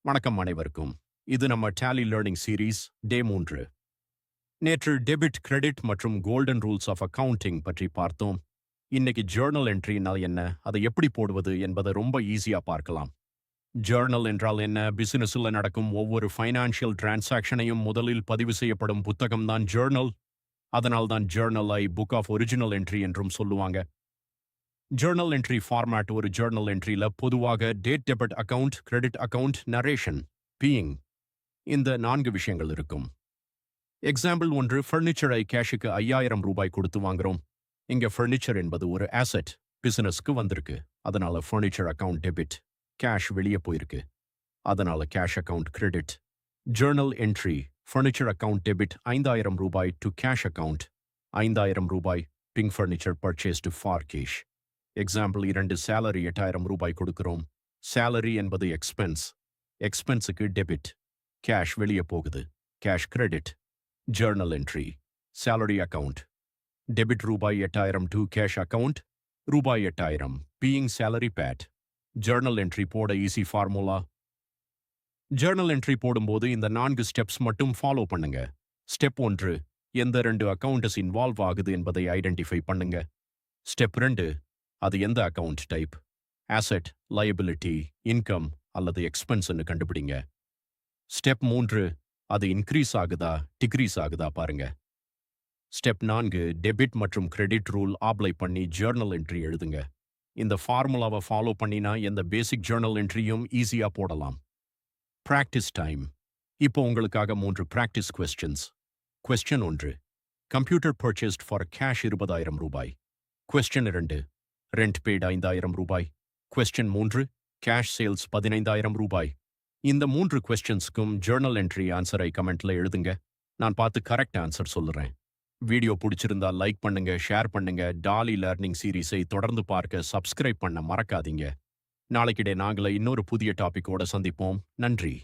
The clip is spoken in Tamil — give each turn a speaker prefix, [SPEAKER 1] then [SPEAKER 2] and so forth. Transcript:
[SPEAKER 1] வணக்கம் அனைவருக்கும். இது நம்ம டேலி லேர்னிங் சீரீஸ் டே 3. நேற்று டெபிட், கிரெடிட் மற்றும் கோல்டன் ரூல்ஸ் ஆஃப் அக்கவுண்டிங் பற்றி பார்த்தோம். இன்னைக்கு ஜர்னல் என்ட்ரினா என்ன, அதை எப்படி போடுவது என்பதை ரொம்ப ஈஸியா பார்க்கலாம். ஜர்னல் என்றால் என்ன? பிசினஸ்ல நடக்கும் ஒவ்வொரு ஃபைனான்சியல் டிரான்சாக்ஷனையும் முதலில் பதிவு செய்யப்படும் புத்தகம் தான் ஜர்னல். அதனால் தான் ஜர்னலை புக் ஆஃப் ஒரிஜினல் என்ட்ரி என்றும் சொல்லுவாங்க. ஜர்னல் என்ட்ரி ஃபார்மேட் ஒரு ஜர்னல் என்ட்ரியில் பொதுவாக date, debit account, credit account, narration, being இந்த 4 விஷயங்கள் இருக்கும். எக்ஸாம்பிள் 1, ஃபர்னிச்சரை கேஷுக்கு 5000 ரூபாய் கொடுத்து வாங்குறோம். இங்க ஃபர்னிச்சர் என்பது ஒரு ஆசெட், பிசினஸ்க்கு வந்திருக்கு. அதனால ஃபர்னிச்சர் அக்கவுண்ட் டெபிட். கேஷ் வெளியே போயிருக்கு. அதனால cash account credit. Journal entry furniture account debit 5000 ரூபாய் டு கேஷ் அக்கவுண்ட். 5000 ரூபாய் pink furniture purchased for cash. Example 2, salary 8000 ரூபாய் கொடுக்கிறோம். சேலரி என்பது எக்ஸ்பென்ஸ். எக்ஸ்பென்ஸுக்கு டெபிட். கேஷ் வெளியே போகுது. Cash credit. Journal entry salary account debit ரூபாய் 8000 டு கேஷ் அக்கவுண்ட் ரூபாய் 8000 being salary paid. Journal entry போட ஈஸி ஃபார்முலா. ஜர்னல் என்ட்ரி போடும்போது இந்த 4 ஸ்டெப்ஸ் மட்டும் ஃபாலோ பண்ணுங்க. ஸ்டெப் 1, எந்த 2 அக்கவுண்ட்ஸ் இன்வால்வ் ஆகுது என்பதை ஐடென்டிஃபை பண்ணுங்க. ஸ்டெப் 2, அது எந்த account type, asset, liability, income அல்லது எக்ஸ்பென்ஸ்னு கண்டுபிடிங்க. ஸ்டெப் 3, அது இன்க்ரீஸ் ஆகுதா டிக்ரீஸ் ஆகுதா பாருங்க. ஸ்டெப் 4, டெபிட் மற்றும் கிரெடிட் ரூல் அப்ளை பண்ணி ஜர்னல் என்ட்ரி எழுதுங்க. இந்த ஃபார்முலாவை ஃபாலோ பண்ணினா எந்த பேசிக் ஜர்னல் என்ட்ரியும் ஈஸியா போடலாம். Practice time. இப்போ உங்களுக்காக 3 practice questions. Question 1, computer purchased for cash 20000 ரூபாய். கொஸ்டின் 2, ரெண்ட் பெய்ட் 5000 ரூபாய். கொஸ்டின் 3, கேஷ் சேல்ஸ் 15000 ரூபாய். இந்த 3 கொஸ்டின்ஸ்க்கும் ஜர்னல் என்ட்ரி ஆன்சரை கமெண்ட்ல எழுதுங்க. நான் பார்த்து கரெக்ட் ஆன்சர் சொல்லுறேன். வீடியோ பிடிச்சிருந்தா லைக் பண்ணுங்க, ஷேர் பண்ணுங்க. டாலி லேர்னிங் சீரீஸை தொடர்ந்து பார்க்க சப்ஸ்கிரைப் பண்ண மறக்காதீங்க. நாளைக்கிടെ நாங்கள இன்னொரு புதிய டாபிக்கோட சந்திப்போம். நன்றி.